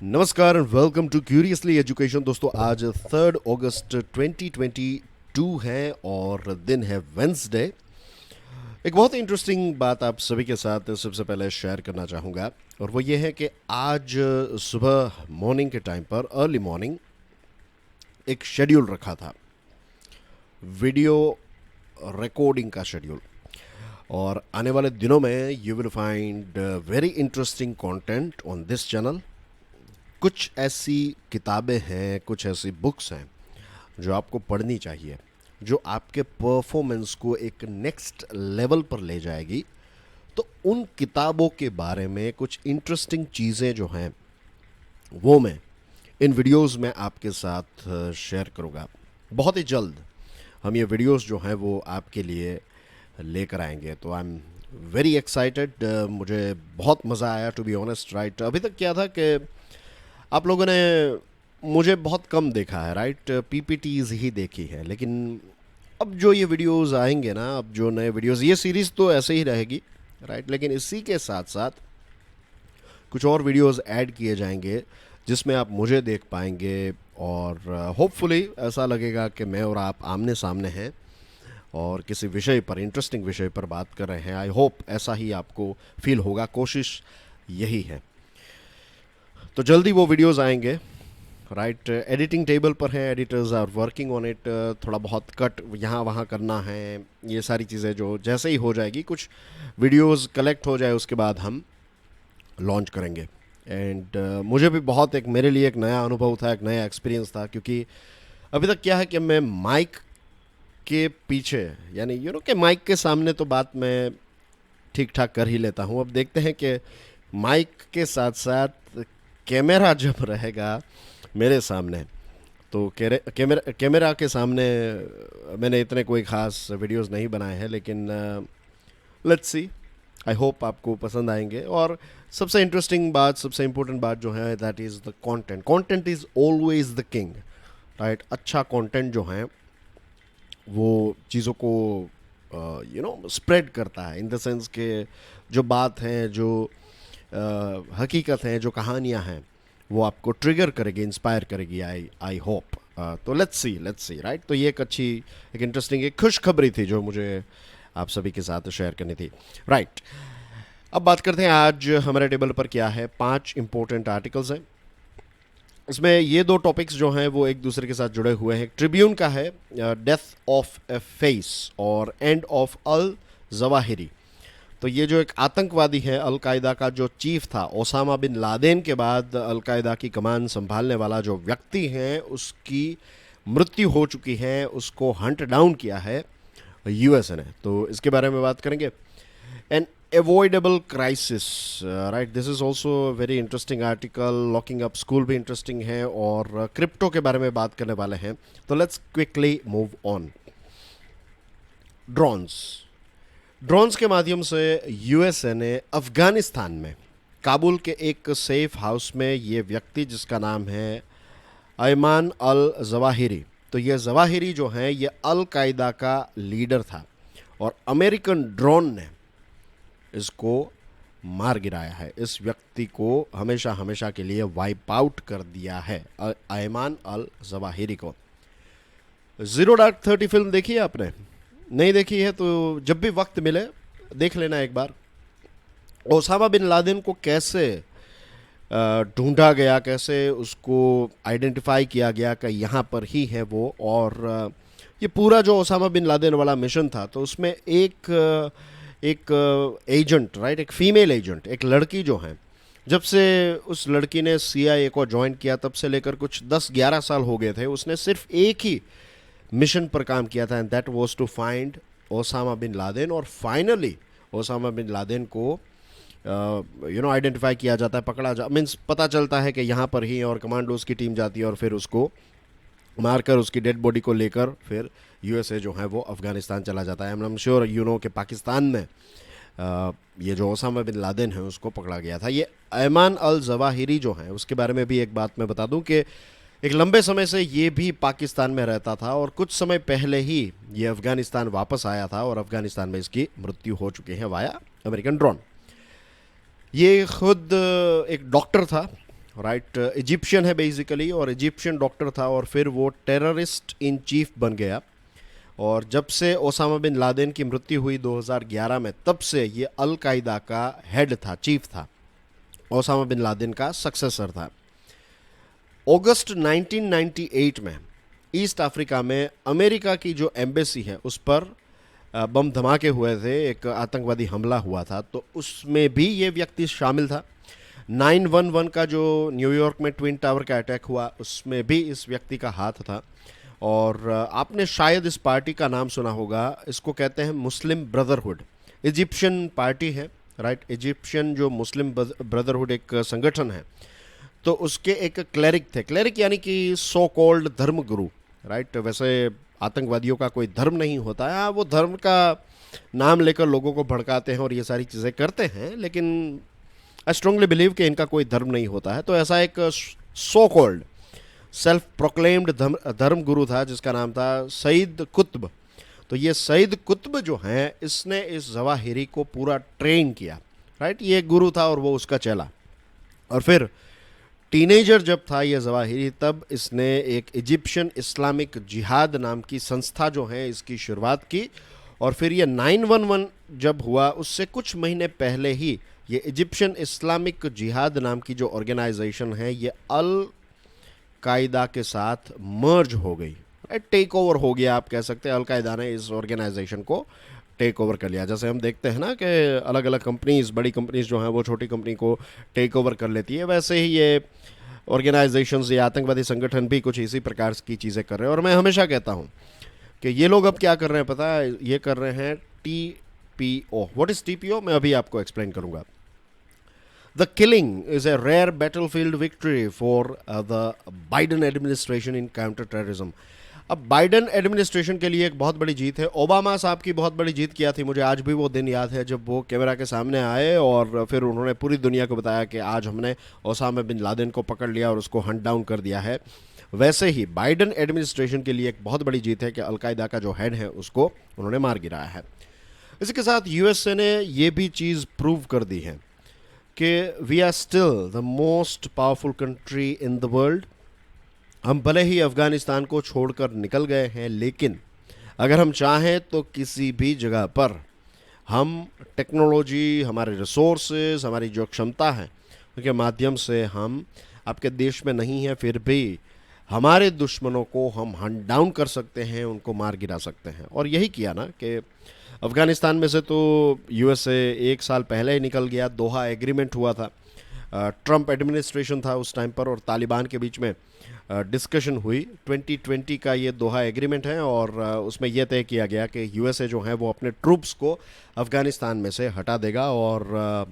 नमस्कार and welcome to curiously education. दोस्तों आज 3 अगस्त 2022 है और दिन है वेंसडे। एक बहुत इंटरेस्टिंग बात आप सभी के साथ सबसे पहले शेयर करना चाहूँगा और वो ये है कि आज सुबह मॉर्निंग के टाइम पर अर्ली मॉर्निंग एक शेड्यूल रखा था, वीडियो रिकॉर्डिंग का शेड्यूल। और आने वाले दिनों में you will find very interesting content on this channel. कुछ ऐसी किताबें हैं, कुछ ऐसी बुक्स हैं जो आपको पढ़नी चाहिए, जो आपके परफॉर्मेंस को एक नेक्स्ट लेवल पर ले जाएगी। तो उन किताबों के बारे में कुछ इंटरेस्टिंग चीज़ें जो हैं वो मैं इन वीडियोस में आपके साथ शेयर करूँगा। बहुत ही जल्द हम ये वीडियोस जो हैं वो आपके लिए लेकर आएंगे। तो आई एम वेरी एक्साइटेड। मुझे बहुत मज़ा आया टू बी ऑनेस्ट। राइट, अभी तक क्या था कि आप लोगों ने मुझे बहुत कम देखा है, राइट, पीपीटीज ही देखी है। लेकिन अब जो ये वीडियोस आएंगे ना, अब जो नए वीडियोस, ये सीरीज़ तो ऐसे ही रहेगी, राइट, लेकिन इसी के साथ साथ कुछ और वीडियोस ऐड किए जाएंगे जिसमें आप मुझे देख पाएंगे और होपफुली ऐसा लगेगा कि मैं और आप आमने सामने हैं और किसी विषय पर, इंटरेस्टिंग विषय पर बात कर रहे हैं। आई होप ऐसा ही आपको फील होगा, कोशिश यही है। तो जल्दी वो वीडियोस आएंगे, राइट। एडिटिंग टेबल पर है, editors are working on it. थोड़ा बहुत कट यहाँ वहाँ करना है, ये सारी चीज़ें जो जैसे ही हो जाएगी, कुछ वीडियोस कलेक्ट हो जाए उसके बाद हम लॉन्च करेंगे। एंड मुझे भी बहुत, एक मेरे लिए एक नया अनुभव था, एक नया एक्सपीरियंस था, क्योंकि अभी तक क्या है कि मैं माइक के पीछे, यानी कि माइक के सामने तो बात मैं ठीक ठाक कर ही लेता हूँ। अब देखते हैं कि माइक के साथ साथ कैमरा जब रहेगा मेरे सामने, तो कैमरा के सामने मैंने इतने कोई ख़ास वीडियोस नहीं बनाए हैं, लेकिन लेट्स सी, आई होप आपको पसंद आएंगे। और सबसे इंटरेस्टिंग बात, सबसे इम्पोर्टेंट बात जो है, that is the content. Content is always the king, right. अच्छा कंटेंट जो है वो चीज़ों को स्प्रेड करता है, इन द सेंस के जो बात है, जो हकीकत है, जो कहानियाँ हैं, वो आपको ट्रिगर करेगी, इंस्पायर करेगी। I hope. तो लेट्स सी, राइट। तो ये एक अच्छी, एक इंटरेस्टिंग, एक खुशखबरी थी जो मुझे आप सभी के साथ शेयर करनी थी, राइट। अब बात करते हैं आज हमारे टेबल पर क्या है। 5 इंपॉर्टेंट आर्टिकल्स हैं। इसमें ये 2 टॉपिक्स जो हैं वो एक दूसरे के साथ जुड़े हुए हैं। ट्रिब्यून का है डेथ ऑफ ए फेस और एंड ऑफ अल जवाहिरी। तो ये जो एक आतंकवादी है, अलकायदा का जो चीफ था, ओसामा बिन लादेन के बाद अलकायदा की कमान संभालने वाला जो व्यक्ति है, उसकी मृत्यु हो चुकी है, उसको हंट डाउन किया है यूएसए ने। तो इसके बारे में बात करेंगे। An avoidable crisis, right, this is also very interesting article. Locking up school भी इंटरेस्टिंग है और क्रिप्टो के बारे में बात करने वाले हैं। तो let's quickly move on. Drones के माध्यम से यूएसए ने अफगानिस्तान में काबुल के एक सेफ हाउस में ये व्यक्ति, जिसका नाम है अयमान अल जवाहिरी, तो ये जवाहिरी जो है ये अल कायदा का लीडर था और अमेरिकन ड्रोन ने इसको मार गिराया है। इस व्यक्ति को हमेशा हमेशा के लिए वाइप आउट कर दिया है, अयमान अल जवाहिरी को। ज़ीरो डार्क 30 फिल्म देखी है आपने? नहीं देखी है तो जब भी वक्त मिले देख लेना एक बार। ओसामा बिन लादेन को कैसे ढूंढा गया, कैसे उसको आइडेंटिफाई किया गया कि यहाँ पर ही है वो। और ये पूरा जो ओसामा बिन लादेन वाला मिशन था, तो उसमें एक एजेंट, राइट, एक फीमेल एजेंट, एक लड़की जो है, जब से उस लड़की ने सीआईए को ज्वाइन किया तब से लेकर कुछ 10-11 साल हो गए थे, उसने सिर्फ एक ही मिशन पर काम किया था, and that was to find Osama bin Laden. और फाइनली ओसामा बिन लादेन को आइडेंटिफाई किया जाता है, पकड़ा मीन्स पता चलता है कि यहाँ पर ही, और कमांडोज की टीम जाती है और फिर उसको मारकर उसकी डेड बॉडी को लेकर फिर यूएसए जो है वो अफगानिस्तान चला जाता है। आई एम श्योर कि पाकिस्तान में ये जो ओसामा बिन लादेन है उसको पकड़ा गया था। ये अयमान अल जवाहिरी जो है, उसके बारे में भी एक बात मैं बता दूं कि एक लंबे समय से ये भी पाकिस्तान में रहता था और कुछ समय पहले ही ये अफगानिस्तान वापस आया था और अफगानिस्तान में इसकी मृत्यु हो चुकी है वाया अमेरिकन ड्रोन। ये खुद एक डॉक्टर था, राइट, इजिप्शियन है बेसिकली, और इजिप्शियन डॉक्टर था, और फिर वो टेररिस्ट इन चीफ बन गया। और जब से ओसामा बिन लादेन की मृत्यु हुई 2011 में, तब से ये अल कायदा का हेड था, चीफ था, ओसामा बिन लादेन का सक्सेसर था। अगस्त 1998 में ईस्ट अफ्रीका में अमेरिका की जो एम्बेसी है उस पर बम धमाके हुए थे, एक आतंकवादी हमला हुआ था, तो उसमें भी ये व्यक्ति शामिल था। 9/11 का जो न्यूयॉर्क में ट्विन टावर का अटैक हुआ, उसमें भी इस व्यक्ति का हाथ था। और आपने शायद इस पार्टी का नाम सुना होगा, इसको कहते हैं मुस्लिम ब्रदरहुड। इजिप्शियन पार्टी है, राइट, इजिप्शियन जो मुस्लिम ब्रदरहुड एक संगठन है, तो उसके एक क्लेरिक थे, क्लेरिक यानी कि सो कॉल्ड धर्म गुरु, राइट। वैसे आतंकवादियों का कोई धर्म नहीं होता है, हाँ, वो धर्म का नाम लेकर लोगों को भड़काते हैं और ये सारी चीज़ें करते हैं, लेकिन आई स्ट्रांगली बिलीव कि इनका कोई धर्म नहीं होता है। तो ऐसा एक सो कॉल्ड सेल्फ प्रोक्लेम्ड धर्म गुरु था जिसका नाम था सईद कुतुब। तो ये सईद कुतुब जो हैं, इसने इस जवाहिरी को पूरा ट्रेन किया, राइट। ये गुरु था और वो उसका चेला। और फिर टीनेजर जब था ये जवाहिरी, तब इसने एक इजिप्शियन इस्लामिक जिहाद नाम की संस्था जो है इसकी शुरुआत की। और फिर ये 9/11 जब हुआ उससे कुछ महीने पहले ही ये इजिप्शियन इस्लामिक जिहाद नाम की जो ऑर्गेनाइजेशन है ये अल कायदा के साथ मर्ज हो गई, टेक ओवर हो गया, आप कह सकते हैं। अल कायदा ने इस ऑर्गेनाइजेशन को टेक ओवर कर लिया। जैसे हम देखते हैं ना कि अलग अलग कंपनीज, बड़ी कंपनीज जो हैं वो छोटी कंपनी को टेक ओवर कर लेती है, वैसे ही ये ऑर्गेनाइजेशंस या आतंकवादी संगठन भी कुछ इसी प्रकार की चीज़ें कर रहे हैं। और मैं हमेशा कहता हूँ कि ये लोग अब क्या कर रहे हैं पता है, ये कर रहे हैं TPO। व्हाट इज़ TPO, मैं अभी आपको एक्सप्लेन करूँगा। The killing is a rare battlefield victory for the Biden administration in counter-terrorism. अब बाइडन एडमिनिस्ट्रेशन के लिए एक बहुत बड़ी जीत है। ओबामा साहब की बहुत बड़ी जीत किया थी, मुझे आज भी वो दिन याद है जब वो कैमरा के सामने आए और फिर उन्होंने पूरी दुनिया को बताया कि आज हमने ओसामा बिन लादेन को पकड़ लिया और उसको हंट डाउन कर दिया है। वैसे ही बाइडन एडमिनिस्ट्रेशन के लिए एक बहुत बड़ी जीत है कि अलकायदा का जो हेड है उसको उन्होंने मार गिराया है। इसी के साथ यूएसए ने ये भी चीज़ प्रूव कर दी है कि we are still the most powerful country in the world. हम भले ही अफ़गानिस्तान को छोड़कर निकल गए हैं, लेकिन अगर हम चाहें तो किसी भी जगह पर हम टेक्नोलॉजी, हमारे रिसोर्सेज, हमारी जो क्षमता है उनके माध्यम से हम आपके देश में नहीं हैं, फिर भी हमारे दुश्मनों को हम हंट डाउन कर सकते हैं, उनको मार गिरा सकते हैं। और यही किया ना कि अफ़गानिस्तान में से तो यूएसए 1 साल पहले ही निकल गया। दोहा एग्रीमेंट हुआ था, ट्रंप एडमिनिस्ट्रेशन था उस टाइम पर और तालिबान के बीच में डिस्कशन हुई। 2020 का ये दोहा एग्रीमेंट है और उसमें यह तय किया गया कि यूएसए जो है वो अपने ट्रूप्स को अफ़गानिस्तान में से हटा देगा। और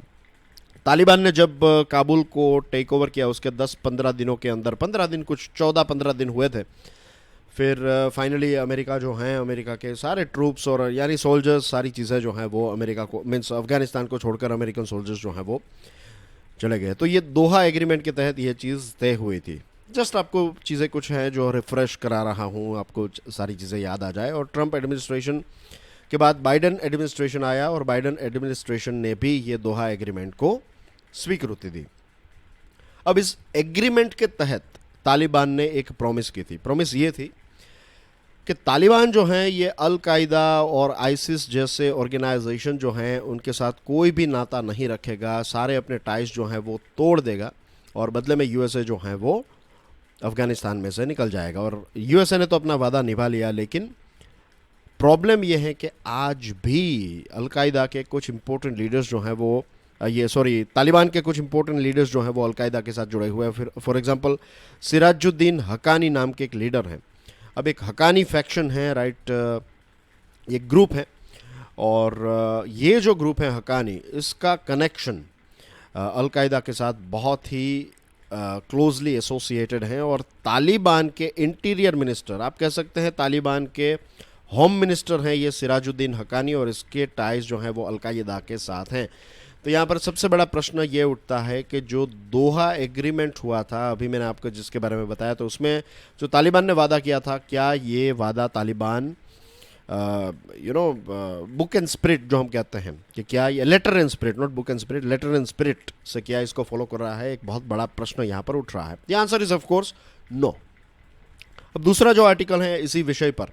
तालिबान ने जब काबुल को टेक ओवर किया उसके 10-15 दिनों के अंदर, 15 दिन, कुछ 14-15 दिन हुए थे, फिर फाइनली अमेरिका जो हैं, अमेरिका के सारे ट्रूप्स और यानी सोल्जर्स, सारी चीज़ें जो हैं वो अमेरिका को, मीन्स अफ़गानिस्तान को छोड़कर अमेरिकन सोल्जर्स जो हैं वो चले गए। तो ये दोहा एग्रीमेंट के तहत ये चीज़ तय हुई थी। जस्ट आपको चीज़ें कुछ हैं जो रिफ़्रेश करा रहा हूँ, आपको सारी चीज़ें याद आ जाए। और ट्रंप एडमिनिस्ट्रेशन के बाद बाइडन एडमिनिस्ट्रेशन आया और बाइडन एडमिनिस्ट्रेशन ने भी ये दोहा एग्रीमेंट को स्वीकृति दी। अब इस एग्रीमेंट के तहत तालिबान ने एक प्रॉमिस की थी। प्रॉमिस ये थी कि तालिबान जो हैं ये अल कायदा और आईसिस जैसे ऑर्गेनाइजेशन जो हैं उनके साथ कोई भी नाता नहीं रखेगा, सारे अपने टाइज जो हैं वो तोड़ देगा और बदले में यूएसए जो हैं वो अफ़गानिस्तान में से निकल जाएगा। और यूएसए ने तो अपना वादा निभा लिया, लेकिन प्रॉब्लम यह है कि आज भी अल कायदा के कुछ इंपॉर्टेंट लीडर्स जो हैं वो तालिबान के कुछ इंपॉर्टेंट लीडर्स जो हैं वो अल कायदा के साथ जुड़े हुए हैं। फिर फॉर एग्जांपल सिराजुद्दीन हक्कानी नाम के एक लीडर हैं। अब एक हक्कानी फैक्शन है, राइट, एक ग्रुप है और ये जो ग्रुप है हक्कानी, इसका कनेक्शन अल कायदा के साथ बहुत ही क्लोजली एसोसिएटेड हैं। और तालिबान के इंटीरियर मिनिस्टर, आप कह सकते हैं तालिबान के होम मिनिस्टर हैं ये सिराजुद्दीन हक्कानी, और इसके टाइज जो हैं वो अल कायदा के साथ हैं। तो यहाँ पर सबसे बड़ा प्रश्न ये उठता है कि जो दोहा एग्रीमेंट हुआ था, अभी मैंने आपको जिसके बारे में बताया, तो उसमें जो तालिबान ने वादा किया था, क्या ये वादा तालिबान बुक एंड स्पिरिट जो हम कहते हैं कि क्या ये letter and spirit, not book and spirit, letter and spirit से क्या इसको फॉलो कर रहा है, एक बहुत बड़ा प्रश्न यहाँ पर उठ रहा है। The answer is of course no. अब दूसरा जो आर्टिकल है इसी विषय पर,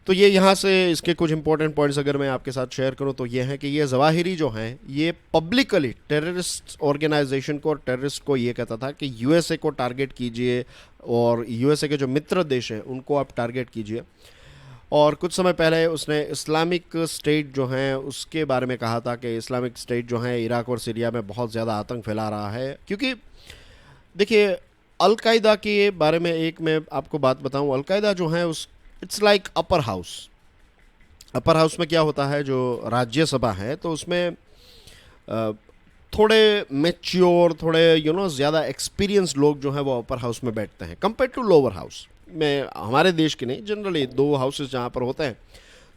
तो ये यहाँ से इसके कुछ इंपॉर्टेंट पॉइंट्स अगर मैं आपके साथ शेयर करूँ तो ये है कि ये ज़वाहिरी जो हैं ये पब्लिकली टेररिस्ट ऑर्गेनाइजेशन को और टेररिस्ट को ये कहता था कि यूएसए को टारगेट कीजिए और यूएसए के जो मित्र देश हैं उनको आप टारगेट कीजिए। और कुछ समय पहले उसने इस्लामिक स्टेट जो हैं उसके बारे में कहा था कि इस्लामिक स्टेट जो है इराक और सीरिया में बहुत ज़्यादा आतंक फैला रहा है। क्योंकि देखिए अलकायदा के बारे में एक मैं आपको बात बताऊं, अलकायदा जो है उस it's like upper house. Upper house में क्या होता है, जो राज्यसभा है तो उसमें थोड़े मैच्योर, थोड़े ज़्यादा एक्सपीरियंस लोग जो हैं वो अपर हाउस में बैठते हैं कंपेयर टू लोअर हाउस में। हमारे देश के नहीं, जनरली दो हाउसेस जहाँ पर होते हैं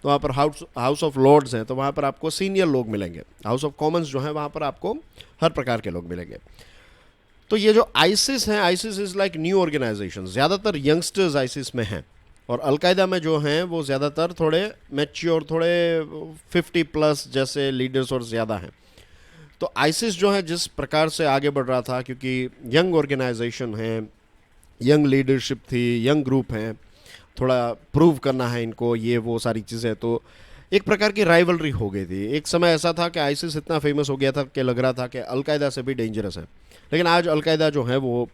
तो वहाँ पर हाउस ऑफ लॉर्ड्स हैं तो वहाँ पर आपको सीनियर लोग मिलेंगे, हाउस ऑफ कॉमन्स जो है वहाँ पर आपको हर प्रकार के लोग मिलेंगे। तो ये जो आइसिस हैं, ISIS is like new organisation, ज़्यादातर यंगस्टर्स आइसिस में हैं और अलकायदा में जो हैं वो ज़्यादातर थोड़े मैच्योर, थोड़े 50+ जैसे लीडर्स और ज़्यादा हैं। तो आइसिस जो है जिस प्रकार से आगे बढ़ रहा था, क्योंकि यंग ऑर्गेनाइजेशन है, यंग लीडरशिप थी, यंग ग्रुप हैं, थोड़ा प्रूव करना है इनको, ये वो सारी चीज़ें, तो एक प्रकार की राइवलरी हो गई थी। एक समय ऐसा था कि आइसिस इतना फेमस हो गया था कि लग रहा था कि अलकायदा से भी डेंजरस है। लेकिन आज अलकायदा जो है वो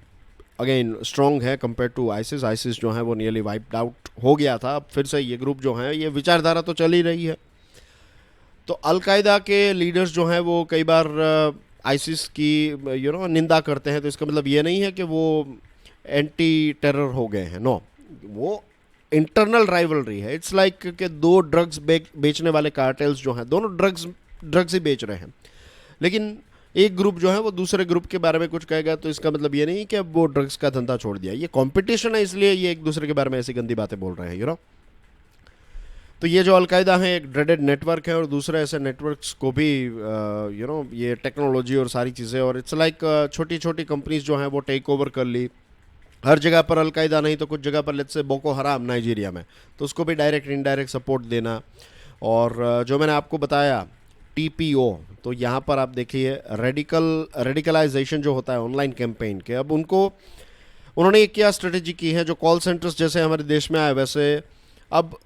अगेन स्ट्रॉन्ग है कंपेयर टू आइसिस। आइसिस जो है वो नियरली वाइप्ड आउट हो गया था, अब फिर से ये ग्रुप जो है, ये विचारधारा तो चल ही रही है। तो अलकायदा के लीडर्स जो हैं वो कई बार आइसिस की निंदा करते हैं, तो इसका मतलब ये नहीं है कि वो एंटी टेरर हो गए हैं, नो, वो इंटरनल राइवलरी है। इट्स लाइक कि दो ड्रग्स बेचने वाले कार्टेल्स जो हैं, दोनों ड्रग्स ही बेच रहे हैं, लेकिन एक ग्रुप जो है वो दूसरे ग्रुप के बारे में कुछ कहेगा तो इसका मतलब ये नहीं कि अब वो ड्रग्स का धंधा छोड़ दिया। ये कंपटीशन है, इसलिए ये एक दूसरे के बारे में ऐसी गंदी बातें बोल रहे हैं, तो ये जो अलकायदा है एक ड्रेडेड नेटवर्क है और दूसरे ऐसे नेटवर्क्स को भी ये टेक्नोलॉजी और सारी चीज़ें, और इट्स लाइक छोटी छोटी कंपनीज जो हैं वो टेक ओवर कर ली। हर जगह पर अलकायदा नहीं तो कुछ जगह पर, लेट्स से बोको हराम नाइजीरिया में, तो उसको भी डायरेक्ट इनडायरेक्ट सपोर्ट देना। और जो मैंने आपको बताया TPO, तो यहाँ पर आप देखिए रेडिकलाइजेशन जो होता है ऑनलाइन कैंपेन के, अब उन्होंने एक क्या स्ट्रेटेजी की है, जो कॉल सेंटर्स जैसे हमारे देश में आए वैसे अब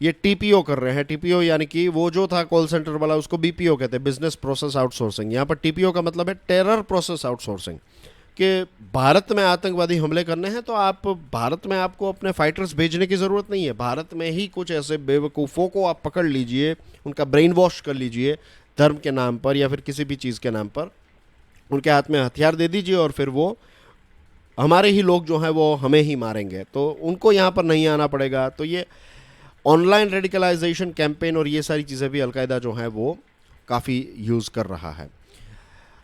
ये TPO कर रहे हैं। TPO यानी कि वो जो था कॉल सेंटर वाला उसको BPO कहते हैं, बिजनेस प्रोसेस आउटसोर्सिंग। यहाँ पर TPO का मतलब है टेरर प्रोसेस आउटसोर्सिंग, कि भारत में आतंकवादी हमले करने हैं तो आप भारत में आपको अपने फाइटर्स भेजने की ज़रूरत नहीं है, भारत में ही कुछ ऐसे बेवकूफ़ों को आप पकड़ लीजिए, उनका ब्रेन वॉश कर लीजिए धर्म के नाम पर या फिर किसी भी चीज़ के नाम पर, उनके हाथ में हथियार दे दीजिए और फिर वो हमारे ही लोग जो हैं वो हमें ही मारेंगे, तो उनको यहाँ पर नहीं आना पड़ेगा। तो ये ऑनलाइन रेडिकलाइजेशन कैंपेन और ये सारी चीज़ें भी अलकायदा जो है वो काफ़ी यूज़ कर रहा है।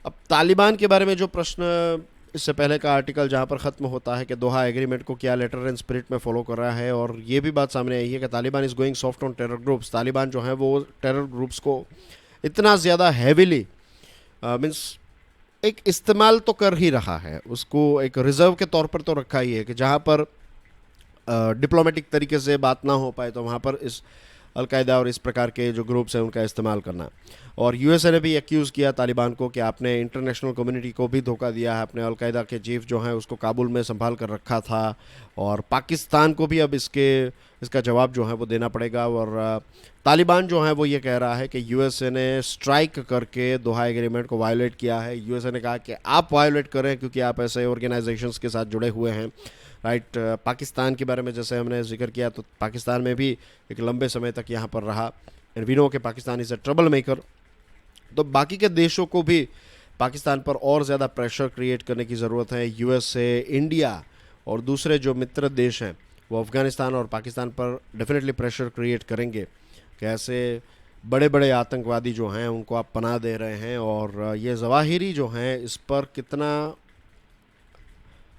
अब तालिबान के बारे में जो प्रश्न, इससे पहले का आर्टिकल जहाँ पर ख़त्म होता है कि दोहा एग्रीमेंट को क्या लेटर एंड स्पिरिट में फॉलो कर रहा है, और ये भी बात सामने आई है कि Taliban is going soft on terror groups. Taliban जो है वो टेरर ग्रुप्स को इतना ज़्यादा हैविली मीन्स एक इस्तेमाल तो कर ही रहा है, उसको एक रिज़र्व के तौर पर तो रखा ही है कि जहाँ पर डिप्लोमेटिक तरीके से बात ना हो पाए तो वहाँ पर इस अलकायदा और इस प्रकार के जो ग्रुप्स हैं उनका इस्तेमाल करना। और यूएसए ने भी एक्यूज़ किया तालिबान को कि आपने इंटरनेशनल कम्युनिटी को भी धोखा दिया है, आपने अलकायदा के चीफ जो हैं उसको काबुल में संभाल कर रखा था, और पाकिस्तान को भी अब इसका जवाब जो है वो देना पड़ेगा। और तालिबान जो है वो ये कह रहा है कि यूएसए ने स्ट्राइक करके दोहा एग्रीमेंट को वायोलेट किया है। यूएसए ने कहा कि आप वायोलेट करें क्योंकि आप ऐसे ऑर्गेनाइजेशंस के साथ जुड़े हुए हैं, राइट। पाकिस्तान के बारे में जैसे हमने जिक्र किया तो पाकिस्तान में भी एक लंबे समय तक यहाँ पर रहा, एंड वी नो कि Pakistan is a trouble maker. तो बाकी के देशों को भी पाकिस्तान पर और ज़्यादा प्रेशर क्रिएट करने की ज़रूरत है। यूएसए, इंडिया और दूसरे जो मित्र देश हैं वो अफ़गानिस्तान और पाकिस्तान पर डेफिनेटली प्रेशर क्रिएट करेंगे कि ऐसे बड़े बड़े आतंकवादी जो हैं उनको आप पनाह दे रहे हैं। और ये ज़वाहिरी जो हैं इस पर कितना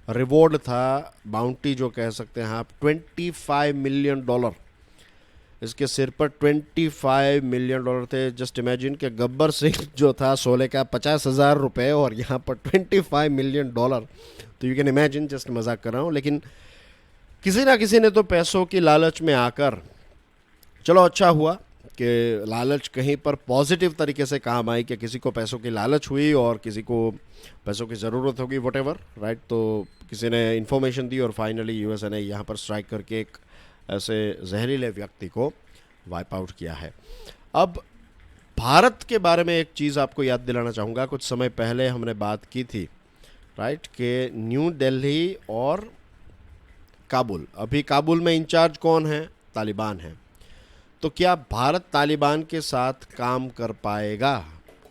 रिवॉर्ड था, बाउंटी जो कह सकते हैं आप, $25 मिलियन, इसके सिर पर $25 मिलियन थे। जस्ट इमेजिन कि गब्बर सिंह जो था 16 का $50,000 और यहाँ पर $25 मिलियन, तो यू कैन इमेजिन, जस्ट मजाक कर रहा हूँ। लेकिन किसी ना किसी ने तो पैसों की लालच में आकर चलो अच्छा हुआ कि लालच कहीं पर पॉजिटिव तरीके से काम आई, कि किसी को पैसों की लालच हुई और किसी को पैसों की ज़रूरत होगी, वट एवर, राइट। तो किसी ने इन्फॉर्मेशन दी और फाइनली यूएसए ने यहाँ पर स्ट्राइक करके एक ऐसे जहरीले व्यक्ति को वाइप आउट किया है। अब भारत के बारे में एक चीज़ आपको याद दिलाना चाहूँगा। कुछ समय पहले हमने बात की थी, राइट, कि न्यू दिल्ली और काबुल, अभी काबुल में इंचार्ज कौन है? तालिबान है। तो क्या भारत तालिबान के साथ काम कर पाएगा?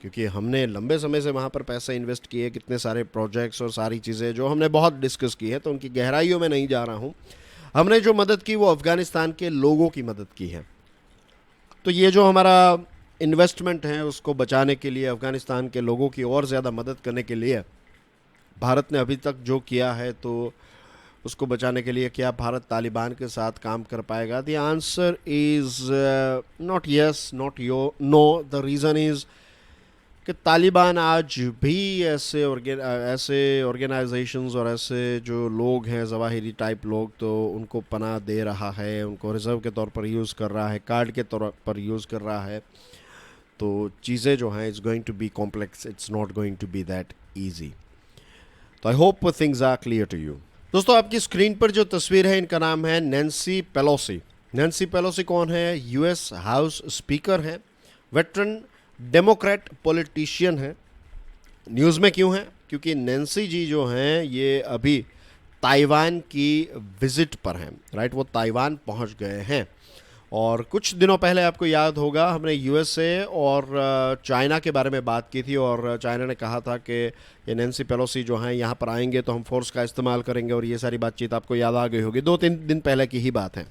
क्योंकि हमने लंबे समय से वहाँ पर पैसे इन्वेस्ट किए, कितने सारे प्रोजेक्ट्स और सारी चीज़ें जो हमने बहुत डिस्कस की है, तो उनकी गहराइयों में नहीं जा रहा हूँ। हमने जो मदद की वो अफ़गानिस्तान के लोगों की मदद की है। तो ये जो हमारा इन्वेस्टमेंट है उसको बचाने के लिए, अफ़गानिस्तान के लोगों की और ज़्यादा मदद करने के लिए भारत ने अभी तक जो किया है, तो उसको बचाने के लिए क्या भारत तालिबान के साथ काम कर पाएगा? The answer is not yes, not know. The reason is कि तालिबान आज भी ऐसे ऑर्गेनाइजेशंस और ऐसे जो लोग हैं, ज़वाहिरी टाइप लोग, तो उनको पनाह दे रहा है, उनको रिज़र्व के तौर पर यूज़ कर रहा है, कार्ड के तौर पर यूज़ कर रहा है। तो चीज़ें जो हैं, it's going to be complex, it's not going to be that easy. तो I hope things are clear to you. दोस्तों, आपकी स्क्रीन पर जो तस्वीर है, इनका नाम है नैन्सी पेलोसी। नैन्सी पेलोसी कौन है? यूएस हाउस स्पीकर है, वेटरन डेमोक्रेट पॉलिटिशियन है। न्यूज़ में क्यों है? क्योंकि नैन्सी जी जो हैं ये अभी ताइवान की विजिट पर हैं, राइट। वो ताइवान पहुंच गए हैं और कुछ दिनों पहले आपको याद होगा हमने यूएसए और चाइना के बारे में बात की थी और चाइना ने कहा था कि ये नैन्सी पेलोसी जो हैं यहाँ पर आएंगे तो हम फोर्स का इस्तेमाल करेंगे, और ये सारी बातचीत आपको याद आ गई होगी, 2-3 दिन पहले की ही बात है।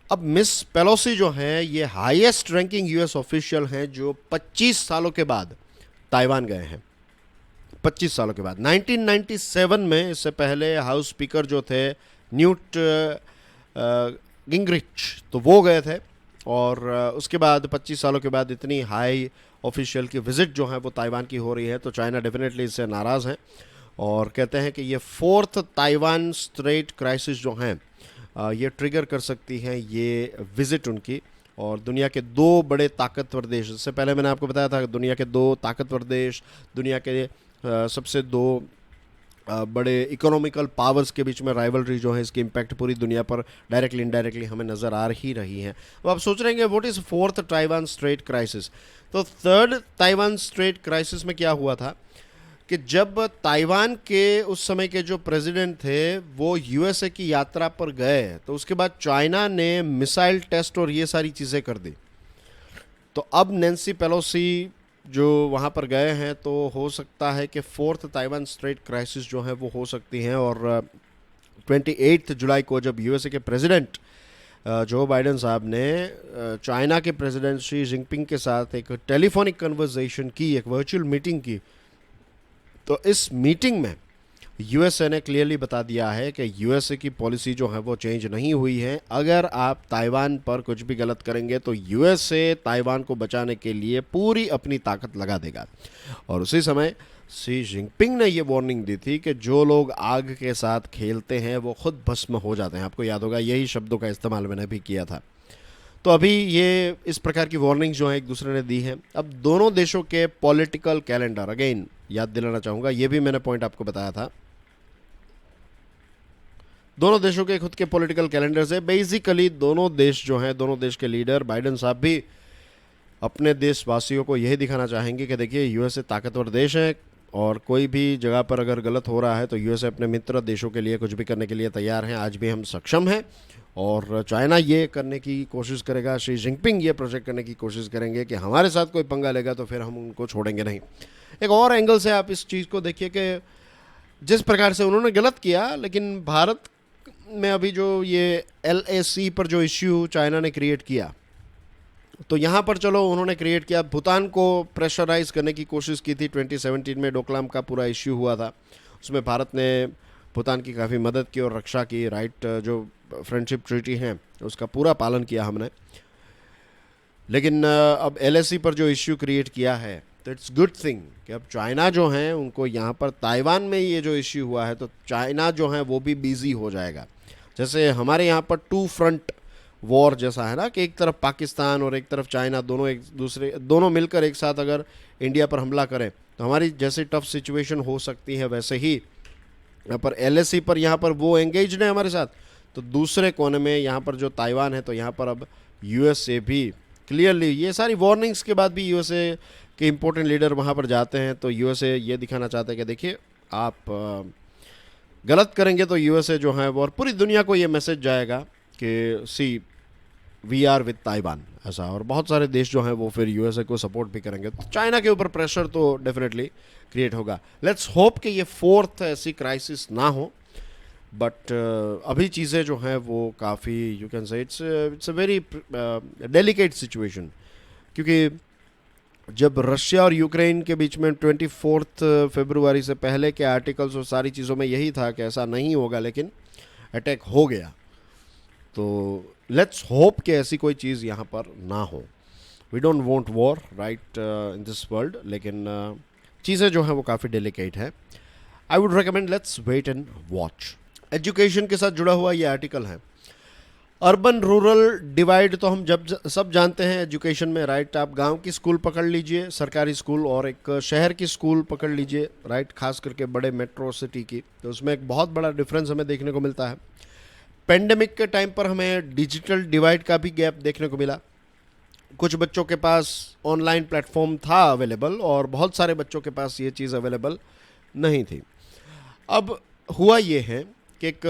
अब मिस पेलोसी जो हैं ये हाईएस्ट रैंकिंग यूएस ऑफिशियल हैं जो 25 सालों के बाद ताइवान गए हैं। 25 सालों के बाद 1997 में, इससे पहले हाउस स्पीकर जो थे न्यूट गिंगरिच, तो वो गए थे। और उसके बाद 25 सालों के बाद इतनी हाई ऑफिशियल की विज़िट जो है वो ताइवान की हो रही है, तो चाइना डेफिनेटली इससे नाराज़ हैं और कहते हैं कि ये 4th ताइवान स्ट्रेट क्राइसिस जो हैं ये ट्रिगर कर सकती हैं ये विज़िट उनकी। और दुनिया के 2 बड़े ताकतवर देश, इससे पहले मैंने आपको बताया था, दुनिया के 2 ताकतवर देश, दुनिया के सबसे 2 बड़े इकोनॉमिकल पावर्स के बीच में राइवलरी जो है, इसकी इम्पैक्ट पूरी दुनिया पर डायरेक्टली इनडायरेक्टली हमें नज़र आ ही रही है। अब आप सोच रहे हैं what is 4th Taiwan straight crisis? तो 3rd ताइवान स्ट्रेट क्राइसिस में क्या हुआ था कि जब ताइवान के उस समय के जो प्रेसिडेंट थे वो यूएसए की यात्रा पर गए, तो उसके बाद चाइना ने मिसाइल टेस्ट और ये सारी चीज़ें कर दी। तो अब नैन्सी पेलोसी जो वहाँ पर गए हैं, तो हो सकता है कि 4th ताइवान स्ट्रेट क्राइसिस जो है वो हो सकती हैं। और 28 जुलाई को जब यूएसए के प्रेसिडेंट जो बाइडेन साहब ने चाइना के प्रेसिडेंट शी जिनपिंग के साथ एक टेलीफोनिक कन्वर्सेशन की, एक वर्चुअल मीटिंग की, तो इस मीटिंग में यूएसए ने क्लियरली बता दिया है कि यूएसए की पॉलिसी जो है वो चेंज नहीं हुई है। अगर आप ताइवान पर कुछ भी गलत करेंगे तो यूएसए ताइवान को बचाने के लिए पूरी अपनी ताकत लगा देगा। और उसी समय शी जिनपिंग ने ये वार्निंग दी थी कि जो लोग आग के साथ खेलते हैं वो खुद भस्म हो जाते हैं। आपको याद होगा, यही शब्दों का इस्तेमाल मैंने भी किया था। तो अभी ये इस प्रकार की वार्निंग जो है एक दूसरे ने दी है। अब दोनों देशों के पॉलिटिकल कैलेंडर, अगेन याद दिलाना चाहूँगा, ये भी मैंने पॉइंट आपको बताया था, दोनों देशों के खुद के पॉलिटिकल कैलेंडर से बेसिकली दोनों देश जो हैं, दोनों देश के लीडर, बाइडेन साहब भी अपने देशवासियों को यही दिखाना चाहेंगे कि देखिए यूएसए ताकतवर देश है और कोई भी जगह पर अगर गलत हो रहा है तो यूएसए अपने मित्र देशों के लिए कुछ भी करने के लिए तैयार हैं। आज भी हम सक्षम हैं और चाइना ये करने की कोशिश करेगा, शी जिनपिंग ये प्रोजेक्ट करने की कोशिश करेंगे कि हमारे साथ कोई पंगा लेगा तो फिर हम उनको छोड़ेंगे नहीं। एक और एंगल से आप इस चीज़ को देखिए कि जिस प्रकार से उन्होंने गलत किया, लेकिन भारत में अभी जो ये LAC पर जो इश्यू चाइना ने क्रिएट किया, तो यहाँ पर चलो उन्होंने क्रिएट किया, भूटान को प्रेशराइज करने की कोशिश की थी। 2017 में डोकलाम का पूरा इश्यू हुआ था, उसमें भारत ने भूटान की काफ़ी मदद की और रक्षा की, राइट। जो फ्रेंडशिप ट्रीटी हैं उसका पूरा पालन किया हमने। लेकिन अब LAC पर जो इश्यू क्रिएट किया है, तो इट्स गुड थिंग कि अब चाइना जो हैं उनको यहाँ पर ताइवान में ये जो इश्यू हुआ है, तो चाइना जो है वो भी बिजी हो जाएगा। जैसे हमारे यहाँ पर 2 फ्रंट वॉर जैसा है ना, कि एक तरफ पाकिस्तान और एक तरफ चाइना, दोनों मिलकर एक साथ अगर इंडिया पर हमला करें तो हमारी जैसे टफ सिचुएशन हो सकती है, वैसे ही यहाँ पर एलएसी पर यहाँ पर वो एंगेज्ड है हमारे साथ। तो दूसरे कोने में यहाँ पर जो ताइवान है, तो यहाँ पर अब यूएसए भी क्लियरली, ये सारी वार्निंग्स के बाद भी यूएसए के इम्पोर्टेंट लीडर वहाँ पर जाते हैं, तो यूएसए ये दिखाना चाहते हैं कि देखिए आप गलत करेंगे तो यूएसए जो है वो, और पूरी दुनिया को ये मैसेज जाएगा कि सी वी आर विद ताइवान ऐसा, और बहुत सारे देश जो हैं वो फिर यूएसए को सपोर्ट भी करेंगे। तो चाइना के ऊपर प्रेशर तो डेफिनेटली क्रिएट होगा। लेट्स होप कि ये फोर्थ ऐसी क्राइसिस ना हो, बट अभी चीज़ें जो हैं वो काफ़ी, you can say it's a very delicate situation, क्योंकि जब रशिया और यूक्रेन के बीच में 24 फरवरी से पहले के आर्टिकल्स और सारी चीज़ों में यही था कि ऐसा नहीं होगा, लेकिन अटैक हो गया। तो लेट्स होप कि ऐसी कोई चीज़ यहाँ पर ना हो। We don't want war right in this world, लेकिन चीज़ें जो हैं वो काफ़ी डेलिकेट है। I would recommend let's wait and watch. Education के साथ जुड़ा हुआ ये आर्टिकल है। अर्बन रूरल डिवाइड तो हम सब जानते हैं एजुकेशन में, राइट। आप गांव की स्कूल पकड़ लीजिए, सरकारी स्कूल, और एक शहर की स्कूल पकड़ लीजिए, राइट, खास करके बड़े मेट्रो सिटी की, तो उसमें एक बहुत बड़ा डिफरेंस हमें देखने को मिलता है। पेंडेमिक के टाइम पर हमें डिजिटल डिवाइड का भी गैप देखने को मिला। कुछ बच्चों के पास ऑनलाइन प्लेटफॉर्म था अवेलेबल, और बहुत सारे बच्चों के पास ये चीज़ अवेलेबल नहीं थी। अब हुआ ये है कि एक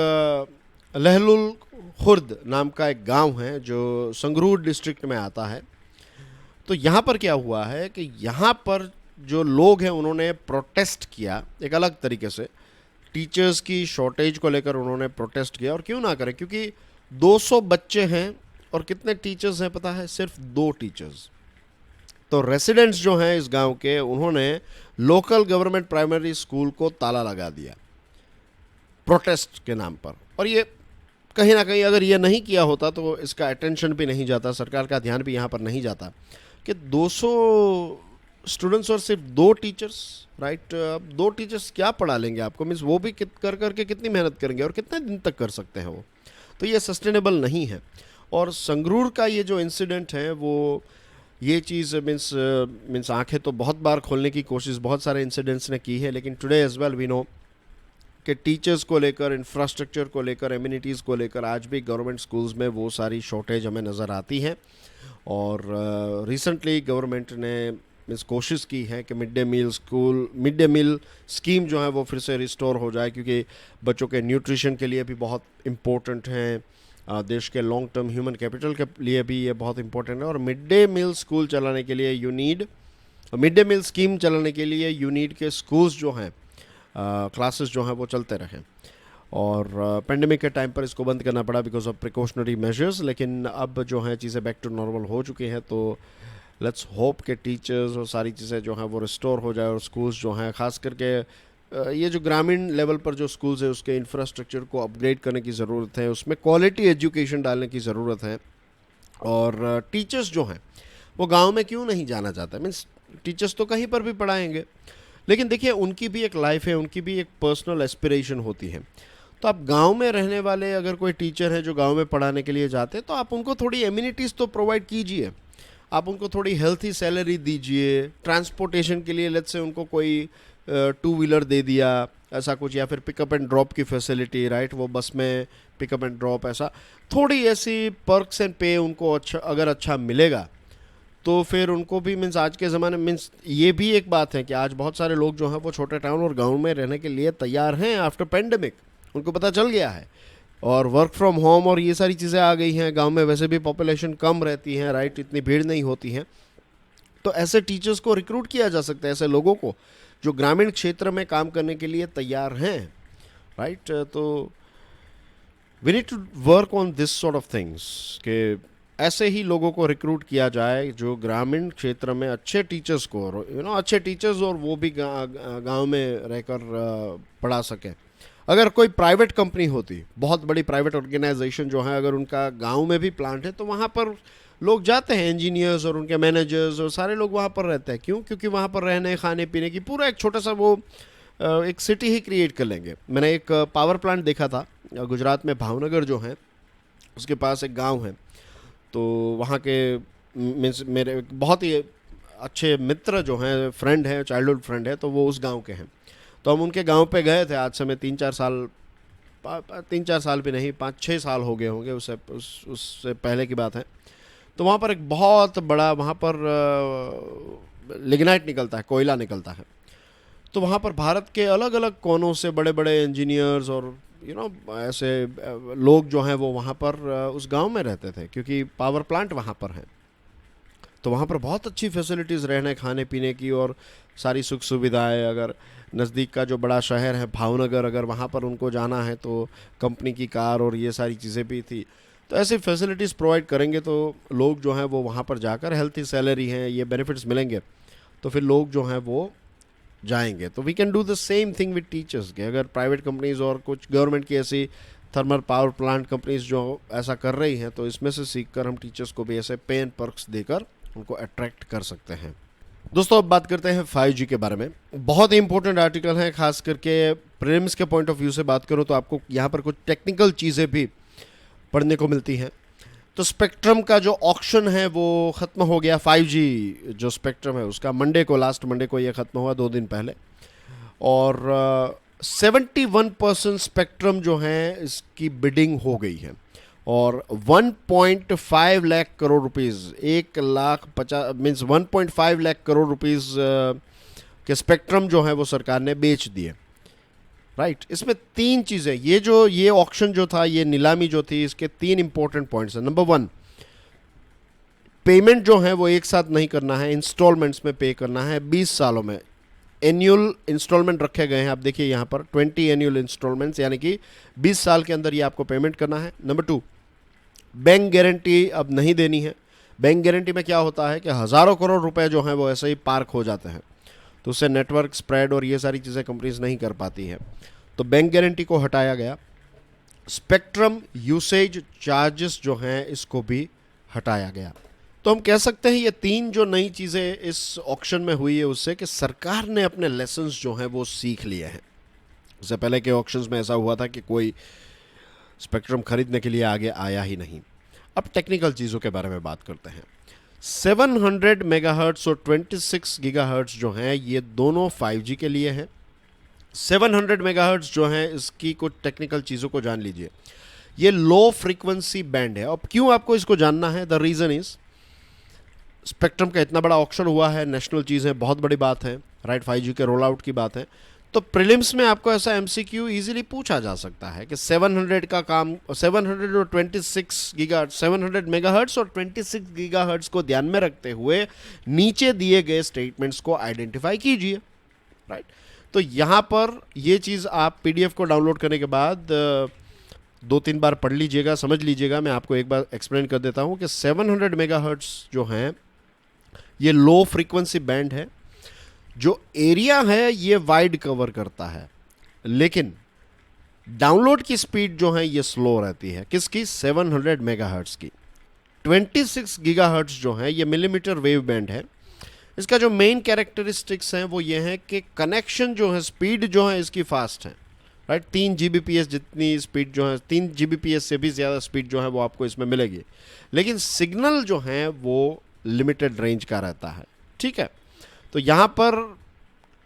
लहलुल खुर्द नाम का एक गांव है जो संगरूर डिस्ट्रिक्ट में आता है। तो यहाँ पर क्या हुआ है कि यहाँ पर जो लोग हैं उन्होंने प्रोटेस्ट किया एक अलग तरीके से। टीचर्स की शॉर्टेज को लेकर उन्होंने प्रोटेस्ट किया, और क्यों ना करें, क्योंकि 200 बच्चे हैं और कितने टीचर्स हैं पता है? सिर्फ 2 टीचर्स। तो रेसिडेंट्स जो हैं इस गांव के, उन्होंने लोकल गवर्नमेंट प्राइमरी स्कूल को ताला लगा दिया प्रोटेस्ट के नाम पर। और ये कहीं ना कहीं अगर ये नहीं किया होता तो इसका अटेंशन भी नहीं जाता, सरकार का ध्यान भी यहाँ पर नहीं जाता कि 200 स्टूडेंट्स और सिर्फ 2 टीचर्स, राइट। अब 2 टीचर्स क्या पढ़ा लेंगे आपको, मीन्स वो भी कर करके कितनी मेहनत करेंगे और कितने दिन तक कर सकते हैं वो, तो ये सस्टेनेबल नहीं है। और संगरूर का ये जो इंसिडेंट है वो ये चीज़ मीन्स आंखें तो बहुत बार खोलने की कोशिश बहुत सारे इंसिडेंट्स ने की है, लेकिन today as well we know कि टीचर्स को लेकर, इंफ्रास्ट्रक्चर को लेकर, एम्यूनिटीज़ को लेकर आज भी गवर्नमेंट स्कूल्स में वो सारी शॉर्टेज हमें नज़र आती है। और रिसेंटली गवर्नमेंट ने इस कोशिश की है कि मिड डे मील स्कीम जो है वो फिर से रिस्टोर हो जाए, क्योंकि बच्चों के न्यूट्रिशन के लिए भी बहुत इम्पोर्टेंट हैं, देश के लॉन्ग टर्म ह्यूमन कैपिटल के लिए भी ये बहुत इंपॉर्टेंट है। और मिड डे मील स्कूल चलाने के लिए मिड डे मील स्कीम चलाने के लिए यू नीड के स्कूल्स जो हैं, क्लासेस जो हैं वो चलते रहें। और पेंडेमिक के टाइम पर इसको बंद करना पड़ा बिकॉज ऑफ प्रिकॉशनरी मेजर्स, लेकिन अब जो है चीज़ें बैक टू नॉर्मल हो चुकी हैं। तो लेट्स होप के टीचर्स और सारी चीज़ें जो हैं वो रिस्टोर हो जाए, और स्कूल्स जो हैं खास करके ये जो ग्रामीण लेवल पर जो स्कूल्स है उसके इंफ्रास्ट्रक्चर को अपग्रेड करने की ज़रूरत है, उसमें क्वालिटी एजुकेशन डालने की ज़रूरत है। और टीचर्स जो हैं वो गांव में क्यों नहीं जाना चाहते, मीन्स टीचर्स तो कहीं पर भी पढ़ाएंगे, लेकिन देखिए उनकी भी एक लाइफ है, उनकी भी एक पर्सनल एस्पिरेशन होती है। तो आप गांव में रहने वाले अगर कोई टीचर है जो गांव में पढ़ाने के लिए जाते हैं, तो आप उनको थोड़ी एम्यूनिटीज़ तो प्रोवाइड कीजिए, आप उनको थोड़ी हेल्थी सैलरी दीजिए, ट्रांसपोर्टेशन के लिए लेट्स से उनको कोई 2 व्हीलर दे दिया ऐसा कुछ, या फिर पिकअप एंड ड्रॉप की फैसिलिटी, राइट, वो बस में पिकअप एंड ड्रॉप, ऐसा थोड़ी ऐसी पर्क्स एंड पे उनको अगर अच्छा मिलेगा तो फिर उनको भी मीन्स आज के ज़माने में मीन्स ये भी एक बात है कि आज बहुत सारे लोग जो हैं वो छोटे टाउन और गांव में रहने के लिए तैयार हैं आफ्टर पेंडेमिक, उनको पता चल गया है। और वर्क फ्रॉम होम और ये सारी चीज़ें आ गई हैं, गांव में वैसे भी पॉपुलेशन कम रहती है, राइट, इतनी भीड़ नहीं होती है। तो ऐसे टीचर्स को रिक्रूट किया जा सकता है, ऐसे लोगों को जो ग्रामीण क्षेत्र में काम करने के लिए तैयार हैं, राइट। तो we need to work on this sort of things कि ऐसे ही लोगों को रिक्रूट किया जाए जो ग्रामीण क्षेत्र में अच्छे टीचर्स को, अच्छे टीचर्स, और वो भी गांव में रहकर पढ़ा सकें। अगर कोई प्राइवेट कंपनी होती, बहुत बड़ी प्राइवेट ऑर्गेनाइजेशन जो है, अगर उनका गांव में भी प्लांट है तो वहाँ पर लोग जाते हैं, इंजीनियर्स और उनके मैनेजर्स और सारे लोग वहाँ पर रहते हैं। क्यों? क्योंकि वहाँ पर रहने खाने पीने की पूरा एक छोटा सा वो एक सिटी ही क्रिएट कर लेंगे। मैंने एक पावर प्लांट देखा था गुजरात में, भावनगर जो है उसके पास एक गांव है, तो वहाँ के मीन्स मेरे बहुत ही अच्छे मित्र जो हैं, फ्रेंड हैं, चाइल्डहुड फ्रेंड है, तो वो उस गांव के हैं। तो हम उनके गांव पे गए थे, आज से मैं 3-4 साल, 3-4 साल भी नहीं, 5-6 साल हो गए होंगे, उससे पहले की बात है। तो वहाँ पर एक बहुत बड़ा, वहाँ पर लिग्नाइट निकलता है, कोयला निकलता है। तो वहाँ पर भारत के अलग अलग कोनों से बड़े बड़े इंजीनियर्स और ऐसे लोग जो हैं वो वहाँ पर उस गांव में रहते थे, क्योंकि पावर प्लांट वहाँ पर है। तो वहाँ पर बहुत अच्छी फैसिलिटीज़ रहने खाने पीने की और सारी सुख सुविधाएं। अगर नज़दीक का जो बड़ा शहर है भावनगर, अगर वहाँ पर उनको जाना है तो कंपनी की कार और ये सारी चीज़ें भी थी। तो ऐसी फैसिलिटीज़ प्रोवाइड करेंगे तो लोग जो हैं वो वहाँ पर जाकर, हेल्थी सैलरी हैं, ये बेनिफिट्स मिलेंगे, तो फिर लोग जो हैं वो जाएंगे। तो we can do the same thing with teachers के। अगर प्राइवेट कंपनीज और कुछ गवर्नमेंट की ऐसी थर्मल पावर प्लांट कंपनीज जो ऐसा कर रही हैं, तो इसमें से सीखकर हम टीचर्स को भी ऐसे पे एंड पर्क्स देकर उनको अट्रैक्ट कर सकते हैं। दोस्तों, अब बात करते हैं 5G के बारे में। बहुत ही इंपॉर्टेंट आर्टिकल है, खास करके प्रीलिम्स के पॉइंट ऑफ व्यू से बात करूं तो आपको यहाँ पर कुछ टेक्निकल चीज़ें भी पढ़ने को मिलती हैं। तो स्पेक्ट्रम का जो ऑक्शन है वो ख़त्म हो गया। 5G जो स्पेक्ट्रम है उसका लास्ट मंडे को ये ख़त्म हुआ, 2 दिन पहले। और 71% स्पेक्ट्रम जो है इसकी बिडिंग हो गई है, और 1.5 lakh crore rupees, 1,50,000 means 1.5 lakh crore rupees के स्पेक्ट्रम जो है वो सरकार ने बेच दिए। राइट, इसमें 3 चीज़ें, ये ऑक्शन जो था, ये नीलामी जो थी, इसके 3 इंपॉर्टेंट पॉइंट्स हैं। नंबर 1, पेमेंट जो है वो एक साथ नहीं करना है, इंस्टॉलमेंट्स में पे करना है 20 सालों में। एनुअल इंस्टॉलमेंट रखे गए हैं, आप देखिए यहाँ पर 20 एनुअल इंस्टॉलमेंट्स, यानी कि 20 साल के अंदर ये आपको पेमेंट करना है। नंबर 2, बैंक गारंटी अब नहीं देनी है। बैंक गारंटी में क्या होता है कि हज़ारों करोड़ रुपए जो हैं वो ऐसे ही पार्क हो जाते हैं, तो उससे नेटवर्क स्प्रेड और ये सारी चीज़ें कंपनीज नहीं कर पाती हैं, तो बैंक गारंटी को हटाया गया। स्पेक्ट्रम यूसेज चार्जेस जो हैं इसको भी हटाया गया। तो हम कह सकते हैं ये 3 जो नई चीज़ें इस ऑक्शन में हुई है उससे कि सरकार ने अपने लेसन्स जो हैं वो सीख लिए हैं। इससे पहले के ऑक्शंस में ऐसा हुआ था कि कोई स्पेक्ट्रम खरीदने के लिए आगे आया ही नहीं। अब टेक्निकल चीज़ों के बारे में बात करते हैं। 700 मेगाहर्ट्ज़ और 26 गीगाहर्ट्ज़ जो हैं ये दोनों 5G के लिए हैं। 700 मेगाहर्ट्ज़ जो है इसकी कुछ टेक्निकल चीज़ों को जान लीजिए। ये लो फ्रीक्वेंसी बैंड है। अब क्यों आपको इसको जानना है? द रीज़न इज़, स्पेक्ट्रम का इतना बड़ा ऑक्शन हुआ है, नेशनल चीज़ है, बहुत बड़ी बात है, राइट, 5G के रोल आउट की बात है। तो प्रीलिम्स में आपको ऐसा MCQ इजीली पूछा जा सकता है कि 700 का काम, 700 और 26 गीगा 700 मेगाहर्ट्ज़ और 26 गीगाहर्ट्ज़ को ध्यान में रखते हुए नीचे दिए गए स्टेटमेंट्स को आइडेंटिफाई कीजिए, राइट। तो यहाँ पर ये चीज़ आप PDF को डाउनलोड करने के बाद 2-3 बार पढ़ लीजिएगा, समझ लीजिएगा। मैं आपको एक बार एक्सप्लेन कर देता हूँ कि 700 मेगाहर्ट्ज़ जो हैं ये लो फ्रीक्वेंसी बैंड है। जो एरिया है ये वाइड कवर करता है, लेकिन डाउनलोड की स्पीड जो है ये स्लो रहती है। किसकी? 700 मेगाहर्ट्ज़ की। 26 गीगाहर्ट्ज़ जो है ये मिलीमीटर वेव बैंड है। इसका जो मेन कैरेक्टरिस्टिक्स हैं वो ये हैं कि कनेक्शन जो है, स्पीड जो है इसकी फास्ट है, राइट। 3 Gbps जितनी स्पीड जो है, 3 Gbps से भी ज़्यादा स्पीड जो है वो आपको इसमें मिलेगी, लेकिन सिग्नल जो है वो लिमिटेड रेंज का रहता है, ठीक है। तो यहाँ पर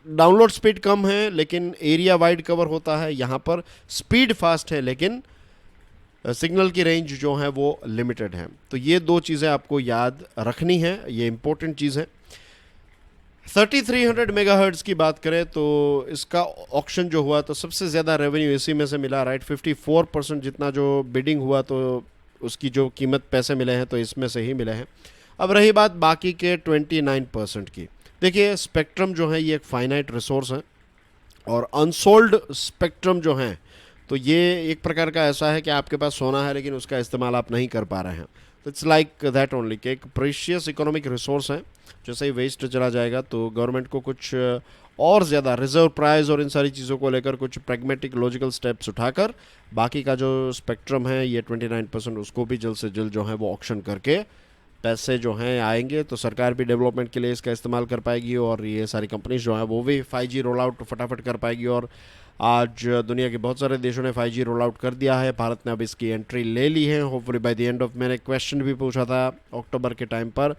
डाउनलोड स्पीड कम है लेकिन एरिया वाइड कवर होता है, यहाँ पर स्पीड फास्ट है लेकिन सिग्नल की रेंज जो है वो लिमिटेड है। तो ये 2 चीज़ें आपको याद रखनी है, ये इंपॉर्टेंट चीज़ है। 3300 मेगाहर्ट्ज़ की बात करें तो इसका ऑक्शन जो हुआ तो सबसे ज़्यादा रेवेन्यू इसी में से मिला, राइट। 54% जितना जो बिडिंग हुआ तो उसकी जो कीमत पैसे मिले हैं तो इसमें से ही मिले हैं। अब रही बात बाकी के 29% की। देखिए, स्पेक्ट्रम जो है ये एक फाइनाइट रिसोर्स है, और अनसोल्ड स्पेक्ट्रम जो है तो ये एक प्रकार का ऐसा है कि आपके पास सोना है लेकिन उसका इस्तेमाल आप नहीं कर पा रहे हैं। तो इट्स लाइक दैट ओनली कि एक प्रीशियस इकोनॉमिक रिसोर्स है, जैसे ही वेस्ट चला जाएगा तो गवर्नमेंट को कुछ और ज़्यादा रिजर्व प्राइस और इन सारी चीज़ों को लेकर कुछ प्रैग्मेटिक लॉजिकल स्टेप्स उठाकर बाकी का जो स्पेक्ट्रम है ये 29% उसको भी जल्द से जल्द जो है वो ऑक्शन करके पैसे जो हैं आएंगे, तो सरकार भी डेवलपमेंट के लिए इसका इस्तेमाल कर पाएगी और ये सारी कंपनीज जो हैं वो भी 5G रोल आउट फटाफट कर पाएगी और आज दुनिया के बहुत सारे देशों ने 5G रोल आउट कर दिया है, भारत ने अब इसकी एंट्री ले ली है hopefully by the end of. मैंने क्वेश्चन भी पूछा था अक्टूबर के टाइम पर,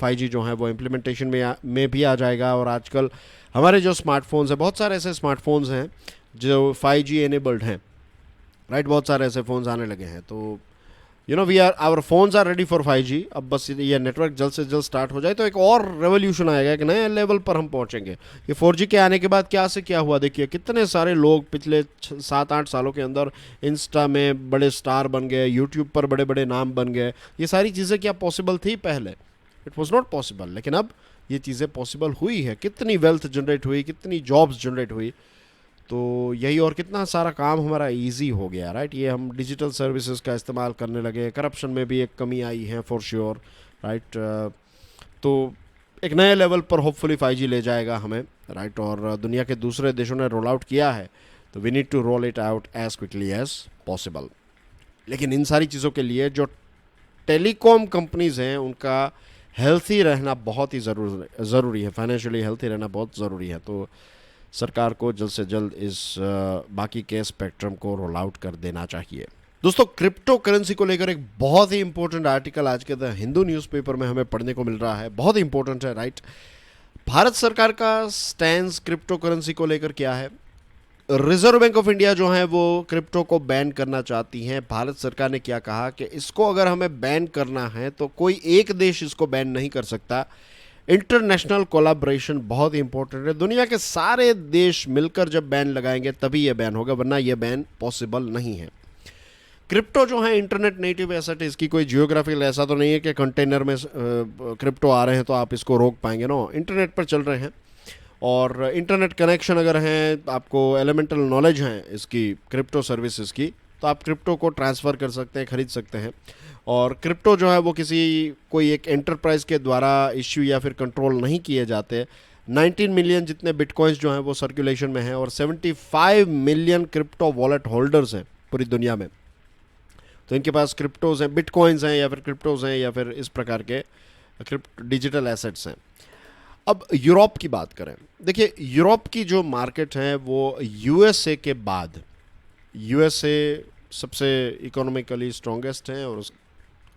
5G जो है वो इम्प्लीमेंटेशन में भी आ जाएगा। और आजकल हमारे जो स्मार्टफोन्स हैं, बहुत सारे ऐसे स्मार्टफोन्स हैं जो 5G एनेबल्ड हैं, राइट, बहुत सारे ऐसे फ़ोन्स आने लगे हैं। तो we are our phones are ready for 5G। अब बस ये नेटवर्क जल्द से जल्द स्टार्ट हो जाए तो एक और रेवोल्यूशन आएगा, एक नए लेवल पर हम पहुंचेंगे। ये 4G के आने के बाद क्या से क्या हुआ, देखिए कितने सारे लोग पिछले 7-8 सालों के अंदर इंस्टा में बड़े स्टार बन गए, यूट्यूब पर बड़े बड़े नाम बन गए। ये सारी चीज़ें क्या पॉसिबल थी पहले? इट वॉज नॉट पॉसिबल, लेकिन अब ये चीज़ें पॉसिबल हुई है। कितनी वेल्थ जनरेट हुई, कितनी जॉब्स जनरेट हुई, तो यही और कितना सारा काम हमारा इजी हो गया, राइट। ये हम डिजिटल सर्विसेज का इस्तेमाल करने लगे, करप्शन में भी एक कमी आई है फॉर श्योर, राइट। तो एक नए लेवल पर होपफुली 5G ले जाएगा हमें, राइट। और दुनिया के दूसरे देशों ने रोल आउट किया है, तो we need to roll it out as quickly as possible. लेकिन इन सारी चीज़ों के लिए जो टेलीकॉम कंपनीज़ हैं उनका हेल्थी रहना बहुत ही ज़रूरी है, फाइनेंशियली हेल्थी रहना बहुत ज़रूरी है। तो सरकार को जल्द से जल्द इस बाकी के स्पेक्ट्रम को रोल आउट कर देना चाहिए। दोस्तों, क्रिप्टो करेंसी को लेकर एक बहुत ही इंपॉर्टेंट आर्टिकल आज के द हिंदू न्यूज़पेपर में हमें पढ़ने को मिल रहा है, बहुत ही इंपॉर्टेंट है, राइट। भारत सरकार का स्टैंड क्रिप्टो करेंसी को लेकर क्या है? रिजर्व बैंक ऑफ इंडिया जो है वो क्रिप्टो को बैन करना चाहती हैं। भारत सरकार ने क्या कहा कि इसको अगर हमें बैन करना है तो कोई एक देश इसको बैन नहीं कर सकता, इंटरनेशनल कोलैबोरेशन बहुत इंपॉर्टेंट है। दुनिया के सारे देश मिलकर जब बैन लगाएंगे तभी ये बैन होगा, वरना ये बैन पॉसिबल नहीं है। क्रिप्टो जो है इंटरनेट नेटिव एसेट है, इसकी कोई जियोग्राफिकल ऐसा तो नहीं है कि कंटेनर में क्रिप्टो आ रहे हैं तो आप इसको रोक पाएंगे। नो, इंटरनेट पर चल रहे हैं और इंटरनेट कनेक्शन अगर हैं, आपको एलिमेंटल नॉलेज है इसकी क्रिप्टो सर्विसेज की, तो आप क्रिप्टो को ट्रांसफ़र कर सकते हैं, ख़रीद सकते हैं। और क्रिप्टो जो है वो कोई एक एंटरप्राइज के द्वारा इश्यू या फिर कंट्रोल नहीं किए जाते। 19 मिलियन जितने बिटकॉइंस जो हैं वो सर्कुलेशन में हैं और 75 मिलियन क्रिप्टो वॉलेट होल्डर्स हैं पूरी दुनिया में। तो इनके पास क्रिप्टोज़ हैं, बिटकॉइंस हैं या फिर क्रिप्टोज़ हैं या फिर इस प्रकार के डिजिटल एसेट्स हैं। अब यूरोप की बात करें, देखिए यूरोप की जो मार्केट है वो यूएसए के बाद, यूएसए सबसे इकोनॉमिकली स्ट्रॉन्गेस्ट हैं और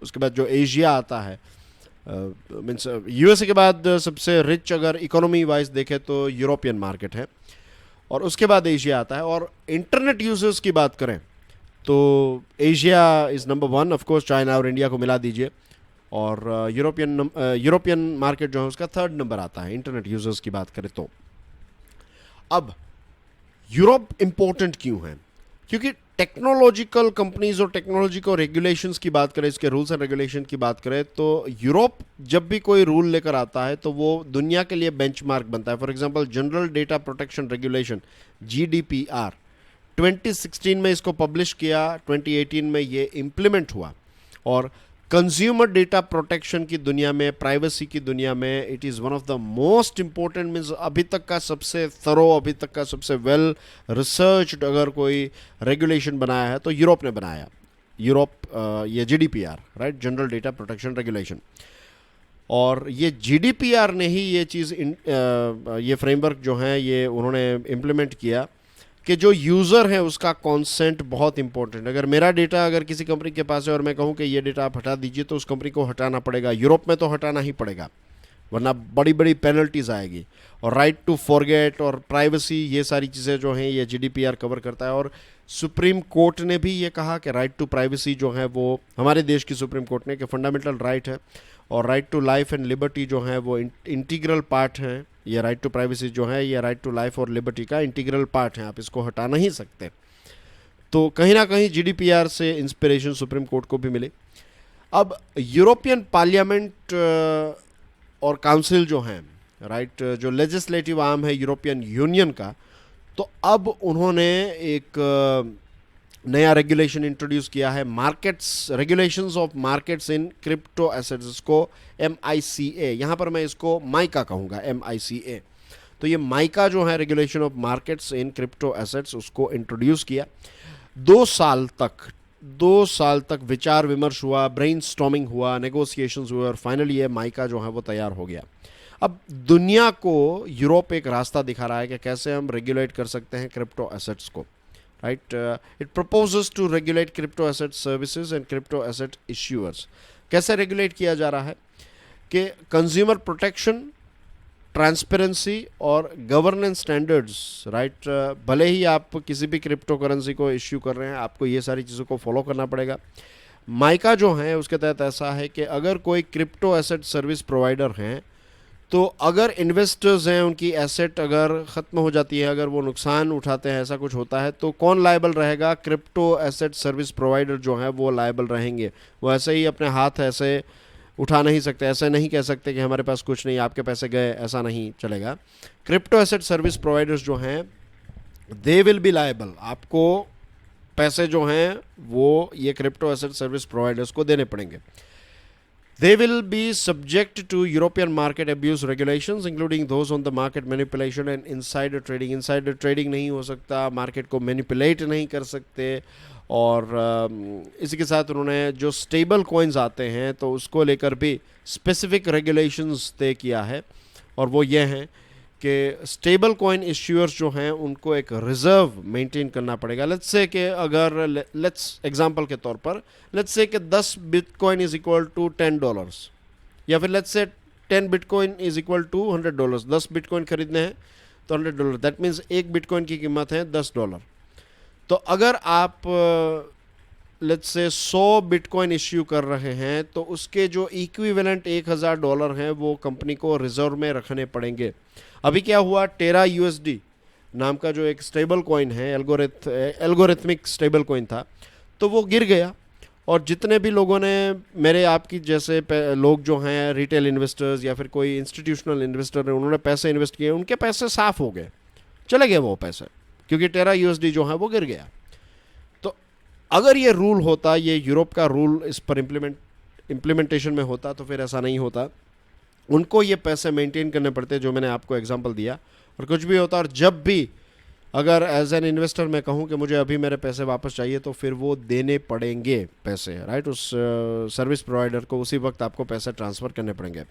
उसके बाद जो एशिया आता है, मीन्स यूएसए के बाद सबसे रिच अगर इकोनॉमी वाइज देखें तो यूरोपियन मार्केट है और उसके बाद एशिया आता है। और इंटरनेट यूजर्स की बात करें तो Asia is number 1, of course China और इंडिया को मिला दीजिए, और यूरोपियन मार्केट जो है उसका 3rd नंबर आता है इंटरनेट यूजर्स की बात करें तो। अब यूरोप इंपॉर्टेंट क्यों है? क्योंकि टेक्नोलॉजिकल कंपनीज और टेक्नोलॉजी को रेगुलेशंस की बात करें, इसके रूल्स एंड रेगुलेशन की बात करें तो यूरोप जब भी कोई रूल लेकर आता है तो वो दुनिया के लिए बेंचमार्क बनता है। For example general data protection regulation GDPR 2016 में इसको पब्लिश किया, 2018 में ये इम्प्लीमेंट हुआ। और कंज्यूमर डेटा प्रोटेक्शन की दुनिया में, प्राइवेसी की दुनिया में it is one of the most important, means अभी तक का सबसे थरो, अभी तक का सबसे वेल रिसर्च्ड अगर कोई रेगुलेशन बनाया है तो यूरोप ने बनाया। यूरोप ये GDPR, right, general data protection regulation, और ये GDPR ने ही ये चीज़ ये फ्रेमवर्क जो है ये उन्होंने इम्प्लीमेंट किया कि जो यूज़र है उसका कॉन्सेंट बहुत इंपॉर्टेंट। अगर मेरा डेटा अगर किसी कंपनी के पास है और मैं कहूँ कि ये डेटा आप हटा दीजिए तो उस कंपनी को हटाना पड़ेगा। यूरोप में तो हटाना ही पड़ेगा वरना बड़ी बड़ी पेनल्टीज़ आएगी। और राइट टू फॉरगेट और प्राइवेसी, ये सारी चीज़ें जो हैं ये GDPR कवर करता है। और सुप्रीम कोर्ट ने भी ये कहा कि राइट टू प्राइवेसी जो है वो हमारे देश की सुप्रीम कोर्ट ने कि फंडामेंटल राइट है, और right to life and liberty जो है वो इंटीग्रल पार्ट है। ये राइट टू प्राइवेसी जो है ये राइट टू लाइफ और लिबर्टी का इंटीग्रल पार्ट है, आप इसको हटा नहीं सकते। तो कहीं ना कहीं GDPR से इंस्पिरेशन सुप्रीम कोर्ट को भी मिली। अब यूरोपियन पार्लियामेंट और काउंसिल जो हैं, राइट, जो लेजिस्लेटिव आर्म है यूरोपियन यूनियन का, तो अब उन्होंने एक नया रेगुलेशन इंट्रोड्यूस किया है, markets, regulations of markets in crypto assets, इसको MICA, यहाँ पर मैं इसको माइका कहूँगा, MICA। तो ये माइका जो है regulation of markets in crypto assets, उसको इंट्रोड्यूस किया। 2 साल तक विचार विमर्श हुआ, ब्रेनस्टॉर्मिंग हुआ, नेगोशिएशंस हुए और फाइनली ये माइका जो है वो तैयार हो गया। अब दुनिया को यूरोप एक रास्ता दिखा रहा है कि कैसे हम रेगुलेट कर सकते हैं क्रिप्टो एसेट्स को, right. It proposes to regulate crypto asset services and crypto asset issuers. कैसे रेगुलेट किया जा रहा है कि कंज्यूमर प्रोटेक्शन, ट्रांसपेरेंसी और गवर्नेंस स्टैंडर्ड्स, राइट. भले ही आप किसी भी क्रिप्टो करेंसी को इश्यू कर रहे हैं, आपको ये सारी चीज़ों को फॉलो करना पड़ेगा. माइका जो है उसके तहत ऐसा है कि अगर कोई क्रिप्टो एसेट सर्विस प्रोवाइडर हैं, तो अगर इन्वेस्टर्स हैं, उनकी एसेट अगर ख़त्म हो जाती है, अगर वो नुकसान उठाते हैं, ऐसा कुछ होता है, तो कौन लायबल रहेगा? क्रिप्टो एसेट सर्विस प्रोवाइडर जो है वो लायबल रहेंगे. वो ऐसे ही अपने हाथ ऐसे उठा नहीं सकते, ऐसे नहीं कह सकते कि हमारे पास कुछ नहीं, आपके पैसे गए, ऐसा नहीं चलेगा. क्रिप्टो एसेट सर्विस प्रोवाइडर्स जो हैं दे विल बी लायबल. आपको पैसे जो हैं वो ये क्रिप्टो एसेट सर्विस प्रोवाइडर्स को देने पड़ेंगे. They will be subject to European market abuse regulations, including those on the market manipulation and insider trading. Insider trading नहीं हो सकता, मार्केट को मैनिपुलेट नहीं कर सकते. और इसी के साथ उन्होंने जो स्टेबल कॉइन्स आते हैं तो उसको लेकर भी स्पेसिफिक रेगुलेशंस तय किया है. और वो ये हैं कि स्टेबल कॉइन इश्यूअर्स जो हैं उनको एक रिजर्व मेंटेन करना पड़ेगा. लेट्स से कि अगर लेट्स एग्जांपल के तौर पर लेट्स से कि 10 बिटकॉइन इज इक्वल टू $10, या फिर लेट्स से 10 bitcoin is equal to $100. 10 bitcoin खरीदने हैं तो $100. दैट मीन्स एक बिटकॉइन की कीमत है $10. तो अगर आप लेट्स से 100 बिटकॉइन इश्यू कर रहे हैं तो उसके जो इक्विवेलेंट $1000 हैं वो कंपनी को रिजर्व में रखने पड़ेंगे. अभी क्या हुआ, टेरा यूएसडी नाम का जो एक स्टेबल कॉइन है, एल्गोरिथमिक स्टेबल कॉइन था, तो वो गिर गया. और जितने भी लोगों ने, मेरे आपकी जैसे लोग जो हैं रिटेल इन्वेस्टर्स या फिर कोई इंस्टीट्यूशनल इन्वेस्टर है, उन्होंने पैसे इन्वेस्ट किए, उनके पैसे साफ हो गए, चले गए वो पैसे, क्योंकि टेरा यूएसडी जो है वो गिर गया. तो अगर ये रूल होता, ये यूरोप का रूल इस पर इम्प्लीमेंटेशन में होता, तो फिर ऐसा नहीं होता. उनको ये पैसे मेंटेन करने पड़ते, जो मैंने आपको एग्जांपल दिया. और कुछ भी होता, और जब भी अगर एज एन इन्वेस्टर मैं कहूँ कि मुझे अभी मेरे पैसे वापस चाहिए, तो फिर वो देने पड़ेंगे पैसे, राइट. उस सर्विस प्रोवाइडर को उसी वक्त आपको पैसे ट्रांसफ़र करने पड़ेंगे.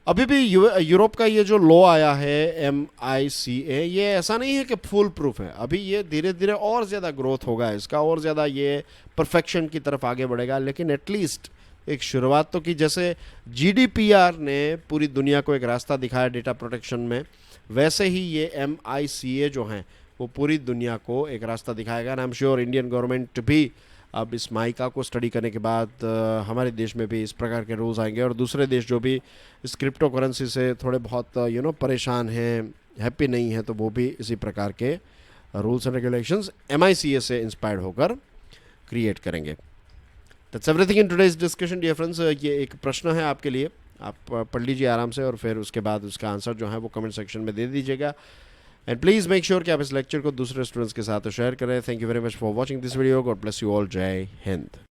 अभी भी यूरोप का ये जो लॉ आया है MICA, ये ऐसा नहीं है कि फुल प्रूफ है. अभी ये धीरे धीरे और ज़्यादा ग्रोथ होगा इसका, और ज़्यादा ये परफेक्शन की तरफ आगे बढ़ेगा. लेकिन एटलीस्ट एक शुरुआत तो की. जैसे GDPR ने पूरी दुनिया को एक रास्ता दिखाया डेटा प्रोटेक्शन में, वैसे ही ये MICA जो हैं वो पूरी दुनिया को एक रास्ता दिखाएगा. And I am sure Indian government भी अब इस माइका को स्टडी करने के बाद हमारे देश में भी इस प्रकार के रूल्स आएंगे. और दूसरे देश जो भी इस क्रिप्टो करेंसी से थोड़े बहुत परेशान हैं, हैप्पी नहीं हैं, तो वो भी इसी प्रकार के रूल्स एंड रेगुलेशंस MICA से इंस्पायर्ड होकर क्रिएट करेंगे. That's everything in today's discussion dear friends. ये एक प्रश्न है आपके लिए, आप पढ़ लीजिए आराम से, और फिर उसके बाद उसका आंसर जो है वो कमेंट सेक्शन में दे दीजिएगा. एंड प्लीज़ मेक श्योर कि आप इस लेक्चर को दूसरे स्टूडेंट्स के साथ शेयर करें. Thank you very much for watching this video. God bless you all. जय हिंद.